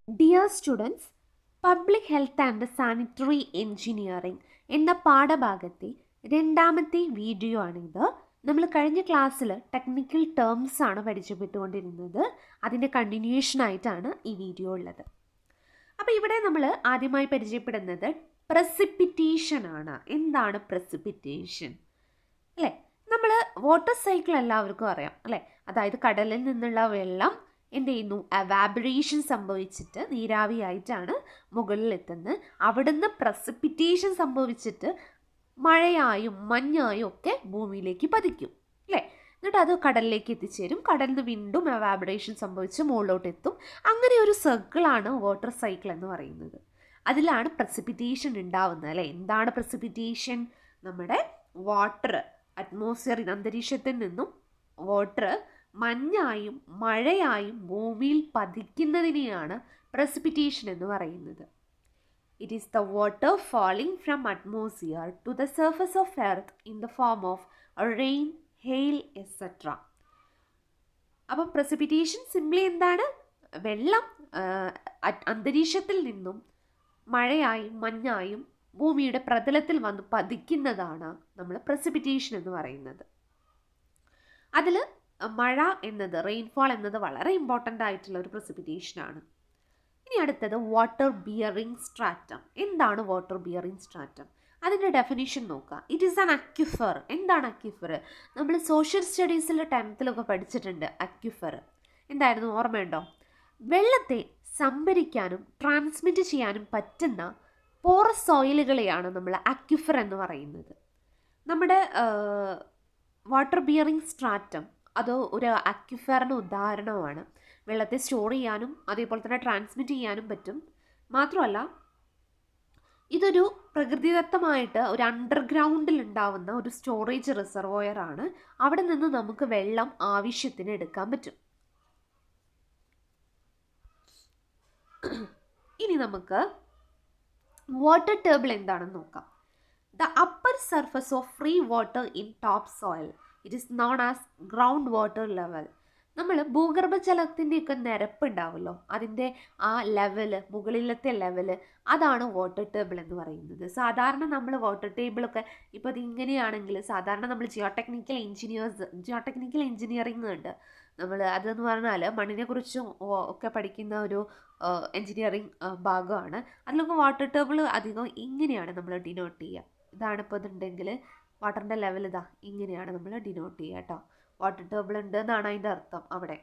Dear students, public health and sanitary engineering എന്ന പാഠഭാഗത്തെ രണ്ടാമത്തെ video ആണിത്. നമ്മൾ കഴിഞ്ഞ ക്ലാസ്സിൽ ടെക്നിക്കൽ ടേംസ് ആണ് പരിചയപ്പെട്ടുകൊണ്ടിരുന്നത്. അതിൻ്റെ കണ്ടിന്യൂഷൻ ആയിട്ടാണ് ഈ വീഡിയോ ഉള്ളത്. അപ്പോൾ ഇവിടെ നമ്മൾ ആദ്യമായി പരിചയപ്പെടുന്നത് പ്രസിപ്പിറ്റേഷൻ ആണ്. എന്താണ് പ്രസിപ്പിറ്റേഷൻ അല്ലേ? നമ്മൾ വാട്ടർ സൈക്കിൾ എല്ലാവർക്കും അറിയാം അല്ലേ? അതായത് കടലിൽ നിന്നുള്ള വെള്ളം എന്ത് ചെയ്യുന്നു? എവാബറേഷൻ സംഭവിച്ചിട്ട് നീരാവിയായിട്ടാണ് മുകളിലെത്തുന്നത്. അവിടുന്ന് പ്രസിപ്പിറ്റേഷൻ സംഭവിച്ചിട്ട് മഴയായും മഞ്ഞായും ഒക്കെ ഭൂമിയിലേക്ക് പതിക്കും അല്ലേ? എന്നിട്ട് അത് കടലിലേക്ക് എത്തിച്ചേരും. കടലിൽ നിന്ന് വീണ്ടും എവാബറേഷൻ സംഭവിച്ച് മുകളിലോട്ട് എത്തും. അങ്ങനെ ഒരു സർക്കിളാണ് വാട്ടർ സൈക്കിൾ എന്ന് പറയുന്നത്. അതിലാണ് പ്രസിപ്പിറ്റേഷൻ ഉണ്ടാവുന്നത് അല്ലേ? എന്താണ് പ്രസിപ്പിറ്റേഷൻ? നമ്മുടെ വാട്ടർ അറ്റ്മോസ്ഫിയർ അന്തരീക്ഷത്തിൽ നിന്നും വാട്ടർ മഞ്ഞായും മഴയായും ഭൂമിയിൽ പതിക്കുന്നതിനെയാണ് പ്രസിപ്പിറ്റേഷൻ എന്ന് പറയുന്നത്. It is the water falling from atmosphere to the surface of earth in the form of rain, hail etcetera. അപ്പം പ്രസിപ്പിറ്റേഷൻ സിംപ്ലി എന്താണ്? വെള്ളം അന്തരീക്ഷത്തിൽ നിന്നും മഴയായും മഞ്ഞായും ഭൂമിയുടെ പ്രതലത്തിൽ വന്ന് പതിക്കുന്നതാണ് നമ്മൾ പ്രസിപ്പിറ്റേഷൻ എന്ന് പറയുന്നത്. അതിൽ മഴ എന്നത്, റെയിൻഫോൾ എന്നത് വളരെ ഇമ്പോർട്ടൻ്റ് ആയിട്ടുള്ള ഒരു പ്രസിപ്പിറ്റേഷനാണ്. ഇനി അടുത്തത് വാട്ടർ ബിയറിംഗ് സ്ട്രാറ്റം. എന്താണ് വാട്ടർ ബിയറിംഗ് സ്ട്രാറ്റം? അതിൻ്റെ ഡെഫിനിഷൻ നോക്കുക. It is an aquifer. എന്താണ് അക്വിഫർ? നമ്മൾ സോഷ്യൽ സ്റ്റഡീസിൽ 10th പഠിച്ചിട്ടുണ്ട്. അക്വിഫർ എന്തായിരുന്നു? ഓർമ്മയുണ്ടോ? വെള്ളത്തെ സംഭരിക്കാനും ട്രാൻസ്മിറ്റ് ചെയ്യാനും പറ്റുന്ന പോറസ് സോയിലുകളെയാണ് നമ്മൾ അക്വിഫർ എന്ന് പറയുന്നത്. നമ്മുടെ വാട്ടർ ബിയറിംഗ് സ്ട്രാറ്റം അത് ഒരു അക്വിഫറിന് ഉദാഹരണമാണ്. വെള്ളത്തെ സ്റ്റോർ ചെയ്യാനും അതേപോലെ തന്നെ ട്രാൻസ്മിറ്റ് ചെയ്യാനും പറ്റും. മാത്രമല്ല ഇതൊരു പ്രകൃതിദത്തമായിട്ട് ഒരു അണ്ടർഗ്രൗണ്ടിൽ ഉണ്ടാവുന്ന ഒരു സ്റ്റോറേജ് റിസർവോയർ ആണ്. അവിടെ നിന്ന് നമുക്ക് വെള്ളം ആവശ്യത്തിന് എടുക്കാൻ പറ്റും. ഇനി നമുക്ക് വാട്ടർ ടേബിൾ എന്താണെന്ന് നോക്കാം. The upper surface of free water in top soil, it is known as ground water level. നമ്മൾ ഭൂഗർഭജലത്തിൻ്റെയൊക്കെ നിരപ്പ് ഉണ്ടാവുമല്ലോ, അതിൻ്റെ ആ ലെവല്, മുകളിലത്തെ ലെവല്, അതാണ് വാട്ടർ ടേബിൾ എന്ന് പറയുന്നത്. സാധാരണ നമ്മൾ വാട്ടർ ടേബിളൊക്കെ ഇപ്പോൾ ഇത് ഇങ്ങനെയാണെങ്കിൽ സാധാരണ നമ്മൾ ജിയോടെക്നിക്കൽ എഞ്ചിനീയറിംഗ് ഉണ്ട്. നമ്മൾ അതെന്ന് പറഞ്ഞാൽ മണ്ണിനെക്കുറിച്ചും ഒക്കെ പഠിക്കുന്ന ഒരു എഞ്ചിനീയറിംഗ് ഭാഗമാണ്. അതിലൊക്കെ വാട്ടർ ടേബിൾ അധികം ഇങ്ങനെയാണ് നമ്മൾ ഡിനോട്ട് ചെയ്യുക. ഇതാണിപ്പോൾ ഇതുണ്ടെങ്കിൽ വാട്ടറിൻ്റെ ലെവൽ ഇതാ ഇങ്ങനെയാണ് നമ്മൾ ഡിനോട്ട് ചെയ്യുക കേട്ടോ. വാട്ടർ ടേബിൾ ഉണ്ട് എന്നാണ് അതിൻ്റെ അർത്ഥം അവിടെ.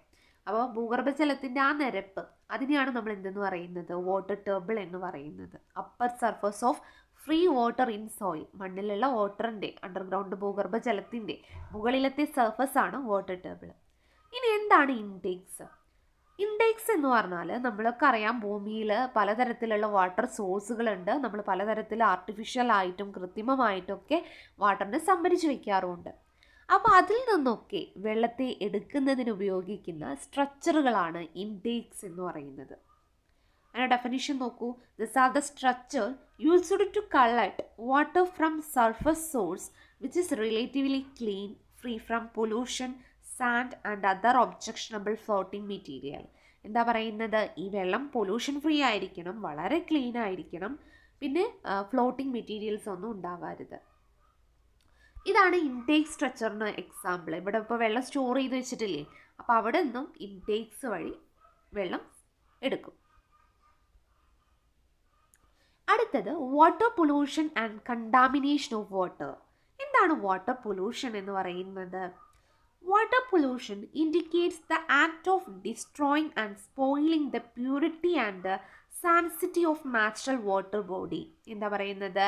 അപ്പോൾ ഭൂഗർഭജലത്തിൻ്റെ ആ നിരപ്പ്, അതിനെയാണ് നമ്മൾ എന്തെന്ന് പറയുന്നത്? വാട്ടർ ടേബിൾ എന്ന് പറയുന്നത്. Upper surface of free water in soil, മണ്ണിലുള്ള വാട്ടറിൻ്റെ, അണ്ടർഗ്രൗണ്ട് ഭൂഗർഭജലത്തിൻ്റെ മുകളിലത്തെ സർഫസ് ആണ് വാട്ടർ ടേബിൾ. ഇനി എന്താണ് ഇൻടേക്സ്? ഇൻടേക്സ് എന്ന് പറഞ്ഞാൽ നമ്മളൊക്കെ അറിയാം, ഭൂമിയിൽ പലതരത്തിലുള്ള വാട്ടർ സോഴ്സുകളുണ്ട്. നമ്മൾ പലതരത്തിൽ ആർട്ടിഫിഷ്യലായിട്ടും കൃത്രിമമായിട്ടും ഒക്കെ വാട്ടറിനെ സംഭരിച്ച് വയ്ക്കാറുമുണ്ട്. അപ്പോൾ അതിൽ നിന്നൊക്കെ വെള്ളത്തെ എടുക്കുന്നതിന് ഉപയോഗിക്കുന്ന സ്ട്രക്ചറുകളാണ് ഇൻടേക്സ് എന്ന് പറയുന്നത്. അതിൻ്റെ ഡെഫിനിഷൻ നോക്കൂ. This are the structure used to collect water from surface source which is relatively clean, free from pollution, sand and other objectionable floating material. എന്താ പറയുന്നത്? ഈ വെള്ളം പൊല്യൂഷൻ ഫ്രീ ആയിരിക്കണം, വളരെ ക്ലീൻ ആയിരിക്കണം, പിന്നെ ഫ്ലോട്ടിംഗ് മെറ്റീരിയൽസ് ഒന്നും ഉണ്ടാവരുത്. ഇതാണ് ഇൻടേക്ക് സ്ട്രക്ചറിന് എക്സാമ്പിൾ. ഇവിടെ ഇപ്പോൾ വെള്ളം സ്റ്റോർ ചെയ്ത് വെച്ചിട്ടില്ലേ, അപ്പോൾ അവിടെ നിന്നും ഇൻടേക്സ് വഴി വെള്ളം എടുക്കും. അടുത്തത് water pollution and contamination of water. എന്താണ് വാട്ടർ പൊല്യൂഷൻ എന്ന് പറയുന്നത്? Water pollution indicates the act of destroying and spoiling the purity and the sanctity of natural water body. എന്താ പറയുന്നത്?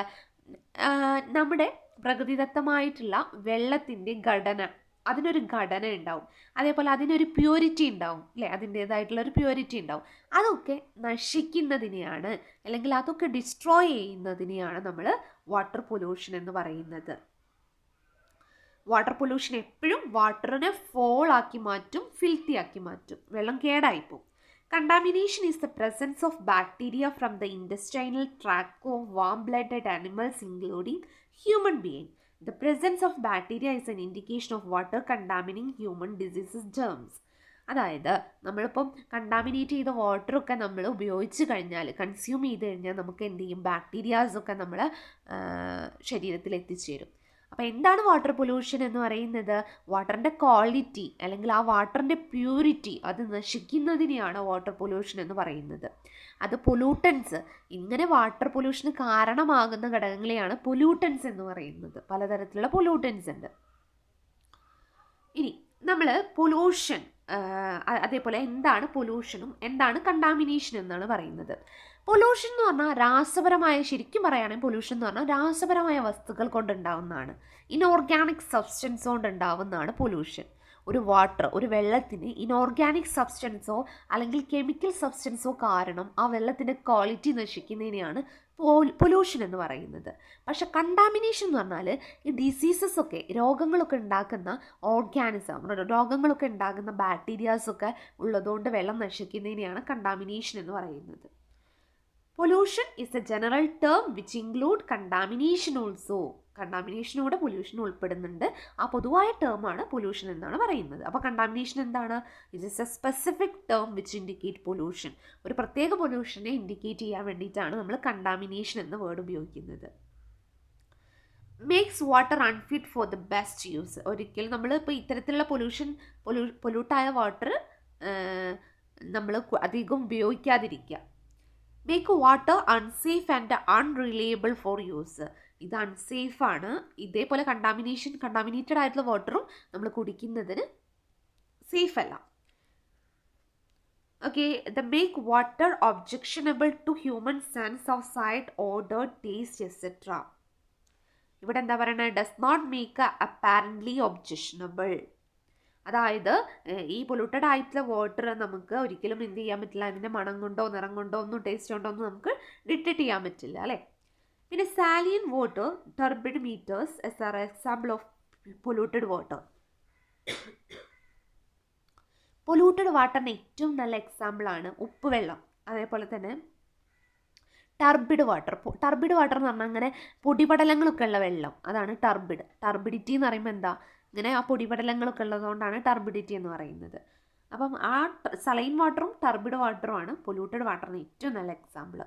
നമ്മുടെ പ്രകൃതിദത്തമായിട്ടുള്ള വെള്ളത്തിൻ്റെ ഘടന, അതിനൊരു ഘടന ഉണ്ടാവും, അതേപോലെ അതിനൊരു പ്യൂരിറ്റി ഉണ്ടാവും അല്ലേ? അതിൻ്റേതായിട്ടുള്ളൊരു പ്യൂരിറ്റി ഉണ്ടാവും. അതൊക്കെ നശിക്കുന്നതിനെയാണ്, അല്ലെങ്കിൽ അതൊക്കെ ഡിസ്ട്രോയ് ചെയ്യുന്നതിനെയാണ് നമ്മൾ വാട്ടർ പൊല്യൂഷൻ എന്ന് പറയുന്നത്. വാട്ടർ പൊല്യൂഷൻ എപ്പോഴും വാട്ടറിനെ ഫോൾ ആക്കി മാറ്റും, ഫിൽത്തി ആക്കി മാറ്റും, വെള്ളം കേടായിപ്പോവും. Contamination is the presence of bacteria from the intestinal tract of warm blooded animals including human being. The presence of bacteria is an indication of water contaminating human diseases germs. അതായത് നമ്മളിപ്പം contaminate ചെയ്ത വാട്ടറൊക്കെ നമ്മൾ ഉപയോഗിച്ച് കഴിഞ്ഞാൽ, consume ചെയ്ത് കഴിഞ്ഞാൽ നമുക്ക് എന്ത് ചെയ്യും, ബാക്ടീരിയാസൊക്കെ നമ്മൾ ശരീരത്തിൽ എത്തിച്ചേരും. അപ്പോൾ എന്താണ് വാട്ടർ പൊല്യൂഷൻ എന്ന് പറയുന്നത്? വാട്ടറിൻ്റെ ക്വാളിറ്റി അല്ലെങ്കിൽ ആ വാട്ടറിൻ്റെ പ്യൂരിറ്റി അത് നശിക്കുന്നതിനെയാണ് വാട്ടർ പൊല്യൂഷൻ എന്ന് പറയുന്നത്. അത് പൊല്യൂട്ടൻസ്, ഇങ്ങനെ വാട്ടർ പൊല്യൂഷന് കാരണമാകുന്ന ഘടകങ്ങളെയാണ് പൊല്യൂട്ടൻസ് എന്ന് പറയുന്നത്. പലതരത്തിലുള്ള പൊല്യൂട്ടൻസ് ഉണ്ട്. ഇനി നമ്മൾ പൊല്യൂഷൻ, അതേപോലെ എന്താണ് പൊല്യൂഷനും എന്താണ് കണ്ടാമിനേഷൻ എന്നാണ് പറയുന്നത്. പൊല്യൂഷൻ എന്ന് പറഞ്ഞാൽ രാസപരമായ, ശരിക്കും പറയുകയാണെങ്കിൽ പൊല്യൂഷൻ എന്ന് പറഞ്ഞാൽ രാസപരമായ വസ്തുക്കൾ കൊണ്ടുണ്ടാവുന്നതാണ്, ഇനോർഗാനിക് സബ്സ്റ്റൻസ് കൊണ്ടുണ്ടാവുന്നതാണ് പൊല്യൂഷൻ. ഒരു വാട്ടർ, ഒരു വെള്ളത്തിന് ഇനോർഗാനിക് സബ്സ്റ്റൻസോ അല്ലെങ്കിൽ കെമിക്കൽ സബ്സ്റ്റൻസോ കാരണം ആ വെള്ളത്തിൻ്റെ ക്വാളിറ്റി നശിക്കുന്നതിനെയാണ് പൊല്യൂഷൻ എന്ന് പറയുന്നത്. പക്ഷെ കണ്ടാമിനേഷൻ എന്ന് പറഞ്ഞാൽ ഈ ഡിസീസസ് ഒക്കെ, രോഗങ്ങളൊക്കെ ഉണ്ടാക്കുന്ന ഓർഗാനിസം, രോഗങ്ങളൊക്കെ ഉണ്ടാകുന്ന ബാക്ടീരിയാസൊക്കെ ഉള്ളതുകൊണ്ട് വെള്ളം നശിക്കുന്നതിനെയാണ് കണ്ടാമിനേഷൻ എന്ന് പറയുന്നത്. Pollution is a general term which include contamination also. കണ്ടാമിനേഷനോടെ പൊല്യൂഷൻ ഉൾപ്പെടുന്നുണ്ട്. ആ പൊതുവായ ടേമാണ് പൊല്യൂഷൻ എന്നാണ് പറയുന്നത്. അപ്പോൾ കണ്ടാമിനേഷൻ എന്താണ്? It is A specific term which indicate pollution. ഒരു പ്രത്യേക പൊല്യൂഷനെ ഇൻഡിക്കേറ്റ് ചെയ്യാൻ വേണ്ടിയിട്ടാണ് നമ്മൾ കണ്ടാമിനേഷൻ എന്ന വേർഡ് ഉപയോഗിക്കുന്നത്. Makes water unfit for the best use. ഒരിക്കലും നമ്മൾ ഇപ്പോൾ ഇത്തരത്തിലുള്ള പൊല്യൂട്ടായ വാട്ടർ നമ്മൾ അധികം ഉപയോഗിക്കാതിരിക്കുക. Make water unsafe and unreliable for use. ഇത് അൺസേഫാണ്. ഇതേപോലെ കണ്ടാമിനേറ്റഡ് ആയിട്ടുള്ള വാട്ടറും നമ്മൾ കുടിക്കുന്നതിന് സേഫ് അല്ല. Okay, the make water objectionable to human sense of sight, odour, taste etcetera. ഇവിടെ എന്താ പറയുന്നത്? Does not make apparently objectionable. അതായത് ഈ പൊല്യൂട്ടഡ് ആയിട്ടുള്ള വാട്ടർ നമുക്ക് ഒരിക്കലും എന്ത് ചെയ്യാൻ പറ്റില്ല, അതിൻ്റെ മണം കൊണ്ടോ നിറം കൊണ്ടോ ഒന്നും ടേസ്റ്റ് കൊണ്ടോ ഒന്നും നമുക്ക് ഡിറ്റക്ട് ചെയ്യാൻ പറ്റില്ല, അല്ലേ? പിന്നെ saline water, turbid meters as are example of polluted water. Polluted വാട്ടറിന് ഏറ്റവും നല്ല എക്സാമ്പിളാണ് ഉപ്പുവെള്ളം. അതേപോലെ തന്നെ ടർബിഡ് വാട്ടർ. ടർബിഡ് വാട്ടർ എന്ന് പറഞ്ഞാൽ അങ്ങനെ പൊടിപടലങ്ങളൊക്കെ ഉള്ള വെള്ളം, അതാണ് ടർബിഡ്. ടർബിഡിറ്റി എന്ന് പറയുമ്പോൾ എന്താ, ഇങ്ങനെ ആ പൊടിപടലങ്ങളൊക്കെ ഉള്ളതുകൊണ്ടാണ് ടർബിഡിറ്റി എന്ന് പറയുന്നത്. അപ്പം ആ സലൈൻ വാട്ടറും ടർബിഡ് വാട്ടറുമാണ് പൊല്യൂട്ടഡ് വാട്ടറിന് ഏറ്റവും നല്ല example.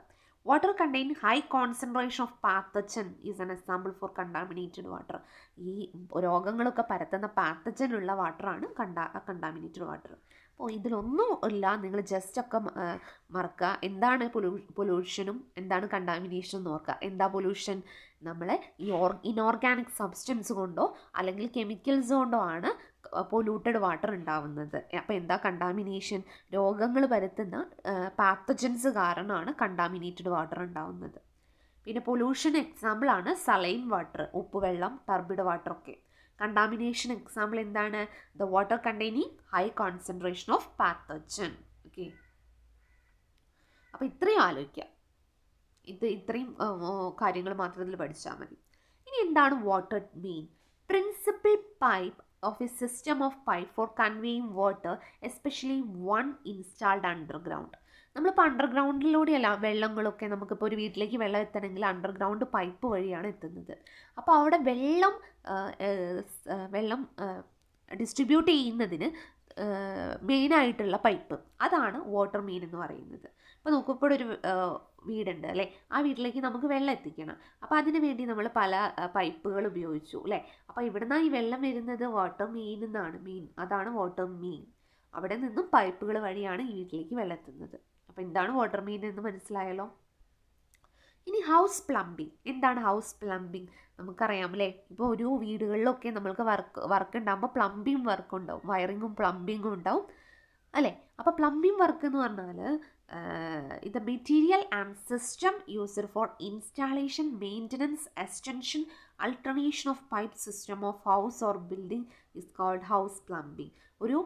Water contain high concentration of pathogen is an example for contaminated water. ഈ രോഗങ്ങളൊക്കെ പരത്തുന്ന പാത്തജൻ ഉള്ള വാട്ടറാണ് കണ്ടാമിനേറ്റഡ് വാട്ടർ. അപ്പോൾ ഇതിലൊന്നും ഇല്ല, നിങ്ങൾ ജസ്റ്റ് ഒക്കെ മറക്കുക. എന്താണ് പൊല്യൂഷനും എന്താണ് കണ്ടാമിനേഷനും നോക്കുക. എന്താ പൊല്യൂഷൻ? നമ്മൾ ഈ ഇനോർഗാനിക് സബ്സ്റ്റൻസ് കൊണ്ടോ അല്ലെങ്കിൽ കെമിക്കൽസ് കൊണ്ടോ ആണ് പൊല്യൂട്ടഡ് വാട്ടർ ഉണ്ടാവുന്നത്. അപ്പോൾ എന്താ കണ്ടാമിനേഷൻ? രോഗങ്ങൾ പരത്തുന്ന പാത്തജൻസ് കാരണമാണ് കണ്ടാമിനേറ്റഡ് വാട്ടർ ഉണ്ടാവുന്നത്. പിന്നെ പൊല്യൂഷൻ എക്സാമ്പിളാണ് സലൈൻ വാട്ടർ, ഉപ്പുവെള്ളം, ടർബിഡ് വാട്ടർ ഒക്കെ. കണ്ടാമിനേഷൻ എക്സാമ്പിൾ എന്താണ്? The water containing high concentration of pathogen. Okay, അപ്പോൾ ഇത്രയും ആലോചിക്കുക. ഇത്രയും കാര്യങ്ങൾ മാത്രം ഇതിൽ പഠിച്ചാൽ മതി. ഇനി എന്താണ് water main? Principal pipe of a system of pipe for conveying water, especially one installed underground. നമ്മളിപ്പോൾ അണ്ടർഗ്രൗണ്ടിലൂടെയല്ല നമുക്കിപ്പോൾ ഒരു വീട്ടിലേക്ക് വെള്ളം എത്തണമെങ്കിൽ അണ്ടർഗ്രൗണ്ട് പൈപ്പ് വഴിയാണ് എത്തുന്നത്. അപ്പോൾ അവിടെ വെള്ളം ഡിസ്ട്രിബ്യൂട്ട് ചെയ്യുന്നതിന് മെയിനായിട്ടുള്ള പൈപ്പ്, അതാണ് വാട്ടർ മെയിൻ എന്ന് പറയുന്നത്. അപ്പോൾ നോക്കുമ്പോൾ ഒരു വീടുണ്ട് അല്ലേ, ആ വീട്ടിലേക്ക് നമുക്ക് വെള്ളം എത്തിക്കണം. അപ്പോൾ അതിന് വേണ്ടി നമ്മൾ പല പൈപ്പുകൾ ഉപയോഗിച്ചു അല്ലേ. അപ്പോൾ ഇവിടുന്ന് ഈ വെള്ളം വരുന്നത് വാട്ടർ മെയിൻ എന്നാണ്. അതാണ് വാട്ടർ മെയിൻ. അവിടെ നിന്നും പൈപ്പുകൾ വഴിയാണ് ഈ വീട്ടിലേക്ക് വെള്ളം എത്തുന്നത്. അപ്പോൾ എന്താണ് വാട്ടർ മെയിൻ എന്ന് മനസ്സിലായല്ലോ. ഇനി ഹൗസ് പ്ലംബിംഗ്. എന്താണ് ഹൗസ് പ്ലംബിംഗ്? നമുക്കറിയാം അല്ലേ, ഇപ്പോൾ ഒരു വീടുകളിലൊക്കെ നമ്മൾക്ക് വർക്ക് ഉണ്ടാകുമ്പോൾ പ്ലംബിംഗ് വർക്ക് ഉണ്ടാവും, വയറിങ്ങും പ്ലംബിങ്ങും ഉണ്ടാവും അല്ലേ. അപ്പോൾ പ്ലംബിംഗ് വർക്ക് എന്ന് പറഞ്ഞാൽ ഇത് material and system used for installation, maintenance, extension, alternation of pipe system of house or building is called house plumbing. ഒരു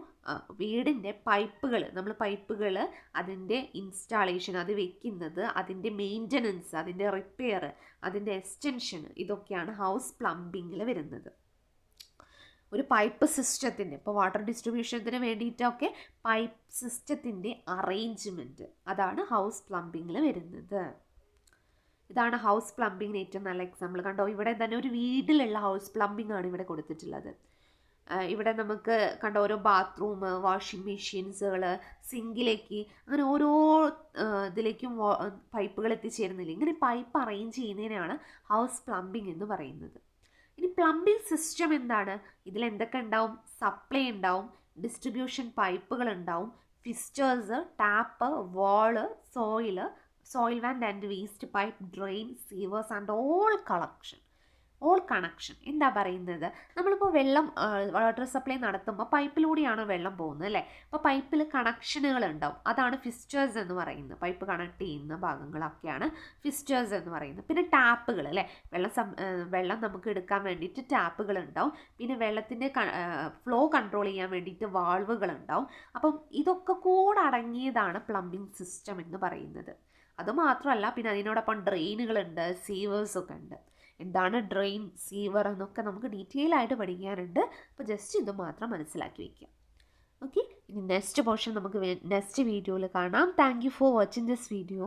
വീടിൻ്റെ പൈപ്പുകൾ അതിൻ്റെ ഇൻസ്റ്റാളേഷൻ, അത് വെക്കുന്നത്, അതിൻ്റെ മെയിൻ്റനൻസ്, അതിൻ്റെ റിപ്പയർ, അതിൻ്റെ എക്സ്റ്റൻഷൻ, ഇതൊക്കെയാണ് ഹൗസ് പ്ലംബിങ്ങിൽ വരുന്നത്. ഒരു പൈപ്പ് സിസ്റ്റത്തിൻ്റെ, ഇപ്പോൾ വാട്ടർ ഡിസ്ട്രിബ്യൂഷനത്തിന് വേണ്ടിയിട്ടൊക്കെ പൈപ്പ് സിസ്റ്റത്തിൻ്റെ അറേഞ്ച്മെൻറ്റ്, അതാണ് ഹൗസ് പ്ലംബിങ്ങിൽ വരുന്നത്. ഇതാണ് ഹൗസ് പ്ലംബിങ്ങിന് ഏറ്റവും നല്ല എക്സാമ്പിൾ. കണ്ടോ, ഇവിടെ തന്നെ ഒരു വീട്ടിലുള്ള ഹൗസ് പ്ലംബിംഗ് ആണ് ഇവിടെ കൊടുത്തിട്ടുള്ളത്. ഇവിടെ നമുക്ക് കണ്ട ഓരോ ബാത്റൂം, വാഷിംഗ് മെഷീൻസുകൾ, സിങ്കിലേക്ക് അങ്ങനെ ഓരോ ഇതിലേക്കും പൈപ്പുകൾ എത്തിച്ചേരുന്നില്ല. ഇങ്ങനെ പൈപ്പ് അറേഞ്ച് ചെയ്യുന്നതിനാണ് ഹൗസ് പ്ലംബിംഗ് എന്ന് പറയുന്നത്. ഇനി പ്ലംബിംഗ് സിസ്റ്റം എന്താണ്? ഇതിൽ എന്തൊക്കെ ഉണ്ടാവും? സപ്ലൈ ഉണ്ടാവും, ഡിസ്ട്രിബ്യൂഷൻ പൈപ്പുകൾ ഉണ്ടാവും, fixtures, tap, valve, soil vent and waste pipe, drain, sewers and all connection. എന്താ പറയുന്നത്? നമ്മളിപ്പോൾ വെള്ളം വാട്ടർ സപ്ലൈ നടത്തുമ്പോൾ പൈപ്പിലൂടെയാണ് വെള്ളം പോകുന്നത് അല്ലേ? അപ്പോൾ പൈപ്പിൽ കണക്ഷനുകൾ ഉണ്ടാവും. അതാണ് ഫിസ്റ്റേഴ്സ് എന്ന് പറയുന്നത്. പൈപ്പ് കണക്ട് ചെയ്യുന്ന ഭാഗങ്ങളൊക്കെയാണ് ഫിസ്റ്റേഴ്സ് എന്ന് പറയുന്നത്. പിന്നെ ടാപ്പുകൾ അല്ലേ? വെള്ളം നമുക്ക് എടുക്കാൻ വേണ്ടിയിട്ട് ടാപ്പുകൾ ഉണ്ടാവും. പിന്നെ വെള്ളത്തിൻ്റെ ഫ്ലോ കൺട്രോൾ ചെയ്യാൻ വേണ്ടിയിട്ട് വാൾവുകൾ ഉണ്ടാവും. അപ്പം ഇതൊക്കെ കൂടെ അടങ്ങിയതാണ് പ്ലംബിംഗ് സിസ്റ്റം എന്ന് പറയുന്നത്. അതുമാത്രമല്ല, പിന്നെ അതിനോടൊപ്പം ഡ്രെയിനുകളുണ്ട്, സീവേഴ്സൊക്കെ ഉണ്ട്. എന്താണ് ഡ്രെയിൻ, സീവർ എന്നൊക്കെ നമുക്ക് ഡീറ്റെയിൽ ആയിട്ട് പഠിക്കാനുണ്ട്. അപ്പോൾ ജസ്റ്റ് ഇത് മാത്രം മനസ്സിലാക്കി വയ്ക്കുക. ഓക്കെ, ഇനി നെക്സ്റ്റ് പോർഷൻ നമുക്ക് നെക്സ്റ്റ് വീഡിയോയിൽ കാണാം. Thank you for watching this video.